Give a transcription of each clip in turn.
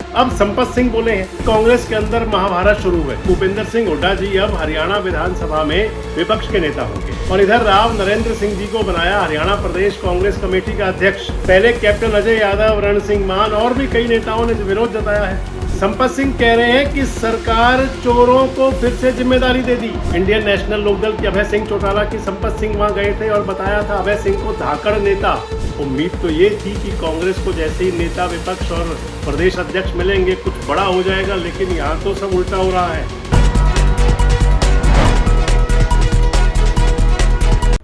अब संपत सिंह बोले हैं कांग्रेस के अंदर महाभारत शुरू है। भूपेंद्र सिंह हुड्डा जी अब हरियाणा विधानसभा में विपक्ष के नेता होंगे और इधर राव नरेंद्र सिंह जी को बनाया हरियाणा प्रदेश कांग्रेस कमेटी का अध्यक्ष। पहले कैप्टन अजय यादव, रण सिंह मान और भी कई नेताओं ने विरोध जताया है। संपत सिंह कह रहे हैं कि सरकार चोरों को फिर से जिम्मेदारी दे दी। इंडियन नेशनल लोकदल के अभय सिंह चौटाला की संपत सिंह वहां गए थे और बताया था अभय सिंह को धाकड़ नेता। उम्मीद तो ये थी कि कांग्रेस को जैसे ही नेता विपक्ष और प्रदेश अध्यक्ष मिलेंगे कुछ बड़ा हो जाएगा, लेकिन यहाँ तो सब उल्टा हो रहा है।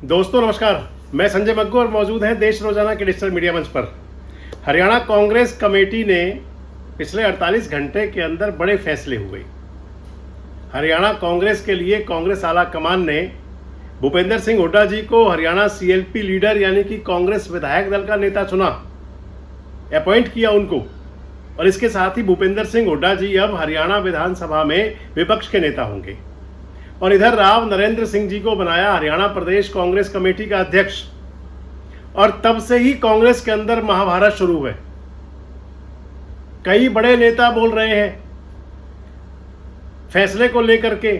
दोस्तों नमस्कार, मैं संजय मग्गू और मौजूद हैं देश रोजाना के डिजिटल मीडिया मंच पर। हरियाणा कांग्रेस कमेटी ने पिछले 48 घंटे के अंदर बड़े फैसले हुए। हरियाणा कांग्रेस के लिए कांग्रेस आला कमान ने भूपेंद्र सिंह हुड्डा जी को हरियाणा सीएलपी लीडर यानी कि कांग्रेस विधायक दल का नेता चुना, अपॉइंट किया उनको। और इसके साथ ही भूपेंद्र सिंह हुड्डा जी अब हरियाणा विधानसभा में विपक्ष के नेता होंगे और इधर राव नरेंद्र सिंह जी को बनाया हरियाणा प्रदेश कांग्रेस कमेटी का अध्यक्ष। और तब से ही कांग्रेस के अंदर महाभारत शुरू है। कई बड़े नेता बोल रहे हैं फैसले को लेकर के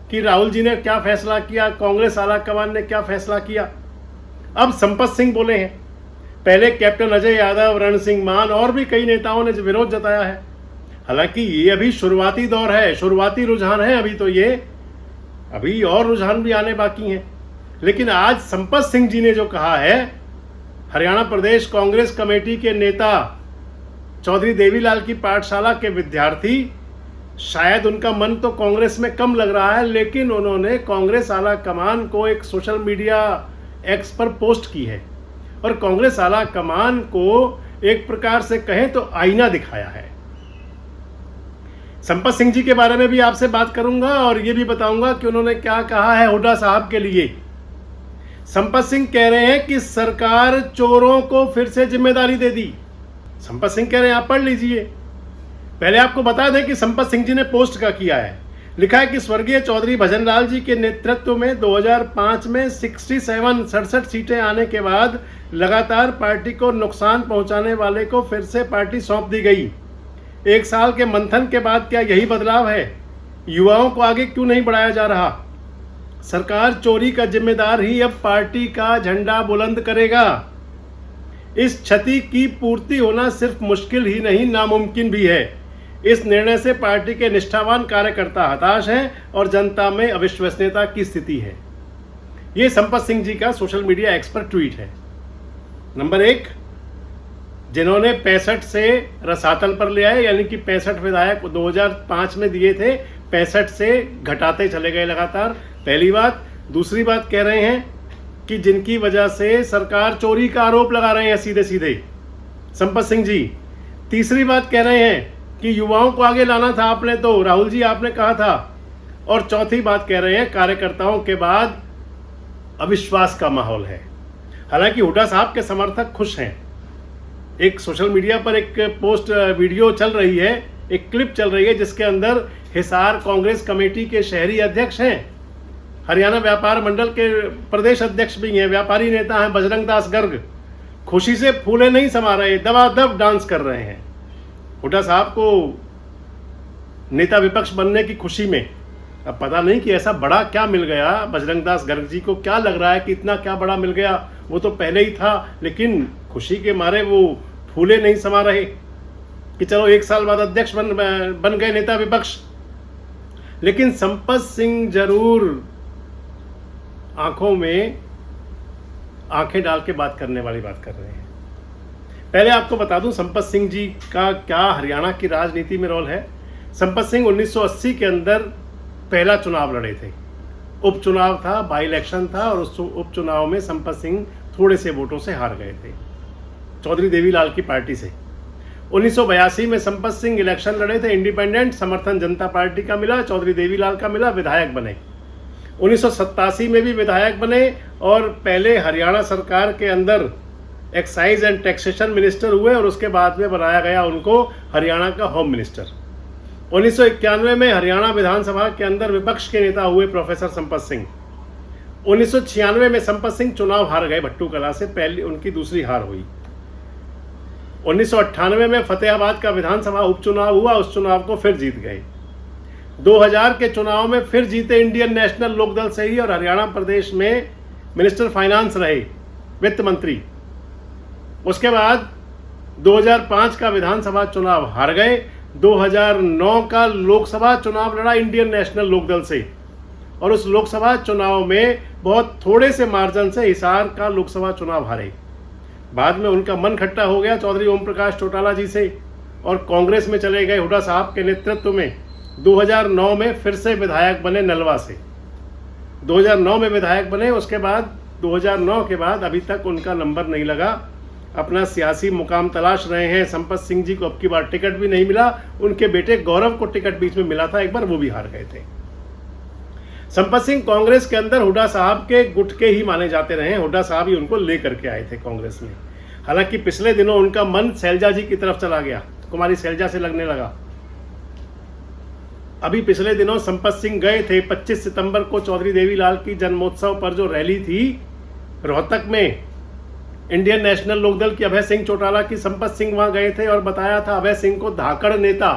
कि राहुल जी ने क्या फैसला किया, कांग्रेस आला कमान ने क्या फैसला किया। अब संपत सिंह बोले हैं। पहले कैप्टन अजय यादव, रण सिंह मान और भी कई नेताओं ने विरोध जताया है। हालांकि ये अभी शुरुआती दौर है, शुरुआती रुझान है अभी, तो ये अभी और रुझान भी आने बाकी हैं। लेकिन आज संपत सिंह जी ने जो कहा है, हरियाणा प्रदेश कांग्रेस कमेटी के नेता चौधरी देवीलाल की पाठशाला के विद्यार्थी, शायद उनका मन तो कांग्रेस में कम लग रहा है, लेकिन उन्होंने कांग्रेस आला कमान को एक सोशल मीडिया एक्स पर पोस्ट की है और कांग्रेस आला कमान को एक प्रकार से कहें तो आईना दिखाया है। संपत सिंह जी के बारे में भी आपसे बात करूंगा और ये भी बताऊंगा कि उन्होंने क्या कहा है हुड्डा साहब के लिए। संपत सिंह कह रहे हैं कि सरकार चोरों को फिर से जिम्मेदारी दे दी। संपत सिंह कह रहे हैं, आप पढ़ लीजिए। पहले आपको बता दें कि संपत सिंह जी ने पोस्ट का किया है। लिखा है कि स्वर्गीय चौधरी भजनलाल जी के नेतृत्व में 2005 में 67 सीटें आने के बाद लगातार पार्टी को नुकसान पहुंचाने वाले को फिर से पार्टी सौंप दी गई। एक साल के मंथन के बाद क्या यही बदलाव है? युवाओं को आगे क्यों नहीं बढ़ाया जा रहा? सरकार चोरी का जिम्मेदार ही अब पार्टी का झंडा बुलंद करेगा। इस क्षति की पूर्ति होना सिर्फ मुश्किल ही नहीं, नामुमकिन भी है। इस निर्णय से पार्टी के निष्ठावान कार्यकर्ता हताश हैं और जनता में अविश्वसनीयता की स्थिति है। ये संपत सिंह जी का सोशल मीडिया एक्स पर ट्वीट है। नंबर 1, जिन्होंने 65 से रसातल पर ले आए, यानी कि 65 विधायक 2005 में दिए थे, 65 से घटाते चले गए लगातार। पहली बात। दूसरी बात कह रहे हैं कि जिनकी वजह से सरकार चोरी का आरोप लगा रहे हैं सीधे सीधे संपत सिंह जी। तीसरी बात कह रहे हैं कि युवाओं को आगे लाना था आपने, तो राहुल जी आपने कहा था। और चौथी बात कह रहे हैं कार्यकर्ताओं के बाद अविश्वास का माहौल है। हालांकि हुड्डा साहब के समर्थक खुश हैं। एक सोशल मीडिया पर एक पोस्ट वीडियो चल रही है, एक क्लिप चल रही है जिसके अंदर हिसार कांग्रेस कमेटी के शहरी अध्यक्ष हैं, हरियाणा व्यापार मंडल के प्रदेश अध्यक्ष भी हैं, व्यापारी नेता हैं बजरंग दास गर्ग, खुशी से फूले नहीं समा रहे, दबादब डांस कर रहे हैं हुड्डा साहब को नेता विपक्ष बनने की खुशी में। अब पता नहीं कि ऐसा बड़ा क्या मिल गया बजरंग दास गर्ग जी को, क्या लग रहा है कि इतना क्या बड़ा मिल गया, वो तो पहले ही था, लेकिन खुशी के मारे वो फूले नहीं समा रहे कि चलो 1 साल बाद अध्यक्ष बन गए नेता विपक्ष। लेकिन संपत सिंह जरूर आंखों में आंखें डाल के बात करने वाली बात कर रहे हैं। पहले आपको बता दूं संपत सिंह जी का क्या हरियाणा की राजनीति में रोल है। संपत सिंह 1980 के अंदर पहला चुनाव लड़े थे, उपचुनाव था, बाई इलेक्शन था और उस उपचुनाव में संपत सिंह थोड़े से वोटों से हार गए थे चौधरी देवीलाल की पार्टी से। 1982 में संपत सिंह इलेक्शन लड़े थे, इंडिपेंडेंट, समर्थन जनता पार्टी का मिला, चौधरी देवीलाल का मिला, विधायक बने। 1987 में भी विधायक बने और पहले हरियाणा सरकार के अंदर एक्साइज एंड टैक्सेशन मिनिस्टर हुए और उसके बाद में बनाया गया उनको हरियाणा का होम मिनिस्टर। 1991 में हरियाणा विधानसभा के अंदर विपक्ष के नेता हुए प्रोफेसर संपत सिंह। 1996 में संपत सिंह चुनाव हार गए भट्टू कला से, पहली उनकी दूसरी हार हुई। 1998 में फतेहाबाद का विधानसभा उपचुनाव हुआ, उस चुनाव को फिर जीत गए। 2000 के चुनाव में फिर जीते इंडियन नेशनल लोकदल से ही, और हरियाणा प्रदेश में मिनिस्टर फाइनेंस रहे, वित्त मंत्री। उसके बाद 2005 का विधानसभा चुनाव हार गए। 2009 का लोकसभा चुनाव लड़ा इंडियन नेशनल लोकदल से, और उस लोकसभा चुनाव में बहुत थोड़े से मार्जिन से हिसार का लोकसभा चुनाव हारे। बाद में उनका मन खट्टा हो गया चौधरी ओम प्रकाश चौटाला जी से, और कांग्रेस में चले गए हुड्डा साहब के नेतृत्व में। 2009 में फिर से विधायक बने नलवा से, 2009 में विधायक बने। उसके बाद 2009 के बाद अभी तक उनका नंबर नहीं लगा, अपना सियासी मुकाम तलाश रहे हैं। संपत सिंह जी को अब की बार टिकट भी नहीं मिला, उनके बेटे गौरव को टिकट बीच में मिला था एक बार, वो भी हार गए थे। संपत सिंह कांग्रेस के अंदर हुड्डा साहब के गुट के ही माने जाते रहे, हुड्डा साहब ही उनको लेकर के आए थे कांग्रेस में। हालांकि पिछले दिनों उनका मन शैलजा जी की तरफ चला गया, कुमारी शैलजा से लगने लगा। अभी पिछले दिनों संपत सिंह गए थे 25 सितंबर को चौधरी देवीलाल की जन्मोत्सव पर जो रैली थी रोहतक में, इंडियन नेशनल लोकदल की अभय सिंह चौटाला की संपत सिंह वहां गए थे और बताया था अभय सिंह को धाकड़ नेता।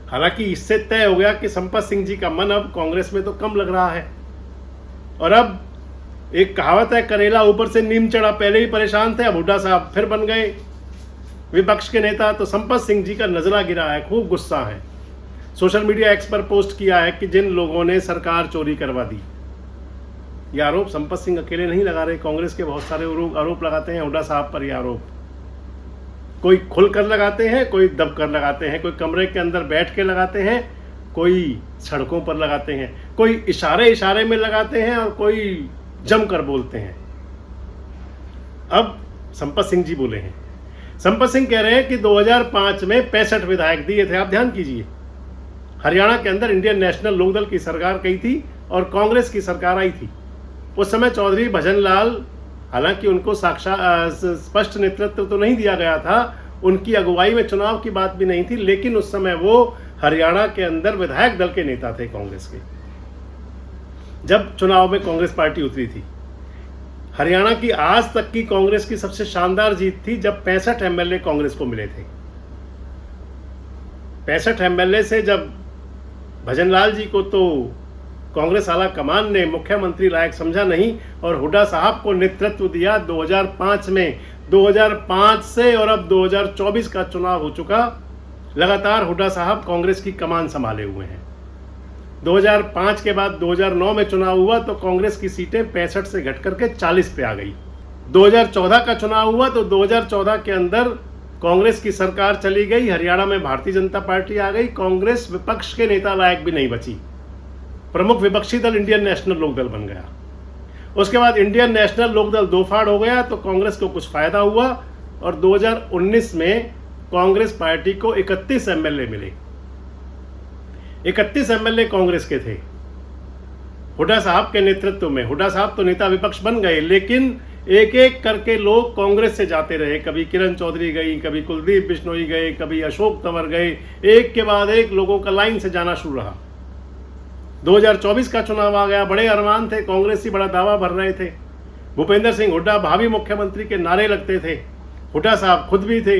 हालांकि इससे तय हो गया कि संपत सिंह जी का मन अब कांग्रेस में तो कम लग रहा है, और अब एक कहावत है, करेला ऊपर से नीम चढ़ा। पहले ही परेशान थे, अब हुड्डा साहब फिर बन गए विपक्ष के नेता, तो संपत सिंह जी का नजला गिरा है, खूब गुस्सा है। सोशल मीडिया एक्स पर पोस्ट किया है कि जिन लोगों ने सरकार चोरी करवा दी। यह आरोप संपत सिंह अकेले नहीं लगा रहे, कांग्रेस के बहुत सारे आरोप लगाते हैं हुड्डा साहब पर। यह आरोप कोई खुलकर लगाते हैं, कोई दब कर लगाते हैं, कोई कमरे के अंदर बैठ के लगाते हैं, कोई सड़कों पर लगाते हैं, कोई इशारे में लगाते हैं, और कोई जमकर बोलते हैं। अब संपत सिंह जी बोले हैं, संपत सिंह कह रहे हैं कि 2005 में 65 विधायक दिए थे। आप ध्यान कीजिए, हरियाणा के अंदर इंडियन नेशनल लोकदल की सरकार गई थी और कांग्रेस की सरकार आई थी। उस समय चौधरी भजनलाल, हालांकि उनको स्पष्ट नेतृत्व तो नहीं दिया गया था, उनकी अगुवाई में चुनाव की बात भी नहीं थी, लेकिन उस समय वो हरियाणा के अंदर विधायक दल के नेता थे कांग्रेस के, जब चुनाव में कांग्रेस पार्टी उतरी थी। हरियाणा की आज तक की कांग्रेस की सबसे शानदार जीत थी जब 65 एमएलए कांग्रेस को मिले थे। 65 एमएलए से जब भजनलाल जी को तो कांग्रेस आला कमान ने मुख्यमंत्री लायक समझा नहीं, और हुड्डा साहब को नेतृत्व दिया 2005 में। 2005 से और अब 2024 का चुनाव हो चुका, लगातार हुड्डा साहब कांग्रेस की कमान संभाले हुए हैं। 2005 के बाद 2009 में चुनाव हुआ तो कांग्रेस की सीटें 65 से घट करके 40 पे आ गई। 2014 का चुनाव हुआ तो 2014 के अंदर कांग्रेस की सरकार चली गई, हरियाणा में भारतीय जनता पार्टी आ गई, कांग्रेस विपक्ष के नेता लायक भी नहीं बची, प्रमुख विपक्षी दल इंडियन नेशनल लोकदल बन गया। उसके बाद इंडियन नेशनल लोकदल दो फाड़ हो गया तो कांग्रेस को कुछ फायदा हुआ, और 2019 में कांग्रेस पार्टी को 31 एमएलए मिले। 31 एमएलए कांग्रेस के थे हुड्डा साहब के नेतृत्व में। हुड्डा साहब तो नेता विपक्ष बन गए, लेकिन एक एक करके लोग कांग्रेस से जाते रहे। कभी किरण चौधरी गई, कभी कुलदीप बिश्नोई गए, कभी अशोक तंवर गए, एक के बाद एक लोगों का लाइन से जाना शुरू रहा। 2024 का चुनाव आ गया, बड़े अरमान थे, कांग्रेस ही बड़ा दावा भर रहे थे। भूपेंद्र सिंह हुड्डा भावी मुख्यमंत्री के नारे लगते थे, हुड्डा साहब खुद भी थे,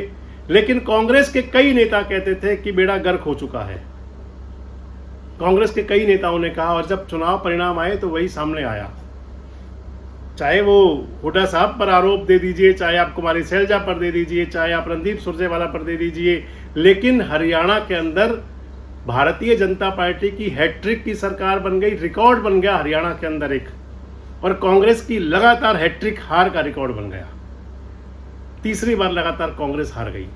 लेकिन कांग्रेस के कई नेता कहते थे कि बेड़ा गर्क हो चुका है। कांग्रेस के कई नेताओं ने कहा, और जब चुनाव परिणाम आए तो वही सामने आया। चाहे वो हुड्डा साहब पर आरोप दे दीजिए, चाहे आप कुमारी शैलजा पर दे दीजिए, चाहे आप रणदीप सुरजेवाला पर दे दीजिए, लेकिन हरियाणा के अंदर भारतीय जनता पार्टी की हैट्रिक की सरकार बन गई, रिकॉर्ड बन गया हरियाणा के अंदर एक, और कांग्रेस की लगातार हैट्रिक हार का रिकॉर्ड बन गया। तीसरी बार लगातार कांग्रेस हार गई।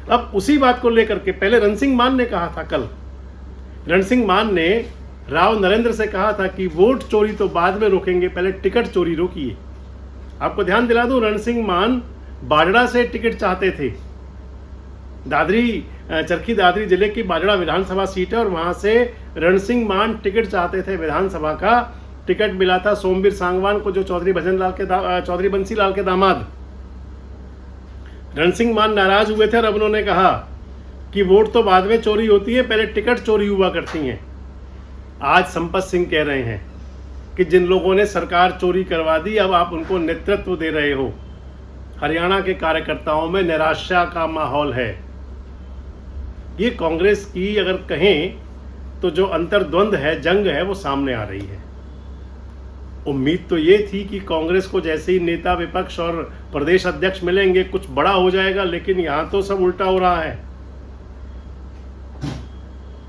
अब उसी बात को लेकर के पहले रण सिंह मान ने कहा था, कल रण सिंह मान ने राव नरेंद्र से कहा था कि वोट चोरी तो बाद में रोकेंगे, पहले टिकट चोरी रोकिए। आपको ध्यान दिला दूं, रण सिंह मान बाजड़ा से टिकट चाहते थे। चरखी दादरी जिले की बाजड़ा विधानसभा सीट है, और वहां से रण सिंह मान टिकट चाहते थे विधानसभा का। टिकट मिला था सोमवीर सांगवान को, जो चौधरी बंसी लाल के दामाद। रण सिंह मान नाराज हुए थे और अब उन्होंने कहा कि वोट तो बाद में चोरी होती है, पहले टिकट चोरी हुआ करती हैं। आज संपत सिंह कह रहे हैं कि जिन लोगों ने सरकार चोरी करवा दी, अब आप उनको नेतृत्व दे रहे हो। हरियाणा के कार्यकर्ताओं में निराशा का माहौल है। ये कांग्रेस की अगर कहें तो जो अंतर्द्वंद है, जंग है, वो सामने आ रही है। उम्मीद तो ये थी कि कांग्रेस को जैसे ही नेता विपक्ष और प्रदेश अध्यक्ष मिलेंगे कुछ बड़ा हो जाएगा, लेकिन यहां तो सब उल्टा हो रहा है।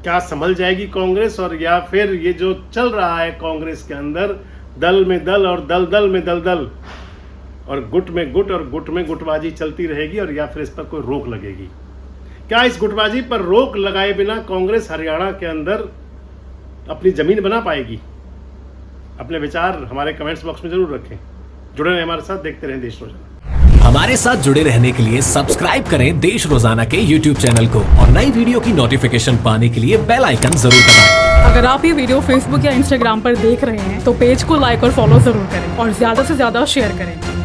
क्या संभल जाएगी कांग्रेस, और या फिर ये जो चल रहा है कांग्रेस के अंदर दल में दल और दल दल में दल दल और गुट में गुट और गुट में गुटबाजी चलती रहेगी, और या फिर इस पर कोई रोक लगेगी? क्या इस गुटबाजी पर रोक लगाए बिना कांग्रेस हरियाणा के अंदर अपनी जमीन बना पाएगी? अपने विचार हमारे कमेंट्स बॉक्स में जरूर रखें। जुड़े रहें हमारे साथ, देखते रहें देश रोजाना। हमारे साथ जुड़े रहने के लिए सब्सक्राइब करें देश रोजाना के YouTube चैनल को और नई वीडियो की नोटिफिकेशन पाने के लिए बेल आइकन जरूर दबाएं। अगर आप ये वीडियो Facebook या Instagram पर देख रहे हैं तो पेज को लाइक और फॉलो जरूर करें और ज्यादा से ज्यादा शेयर करें।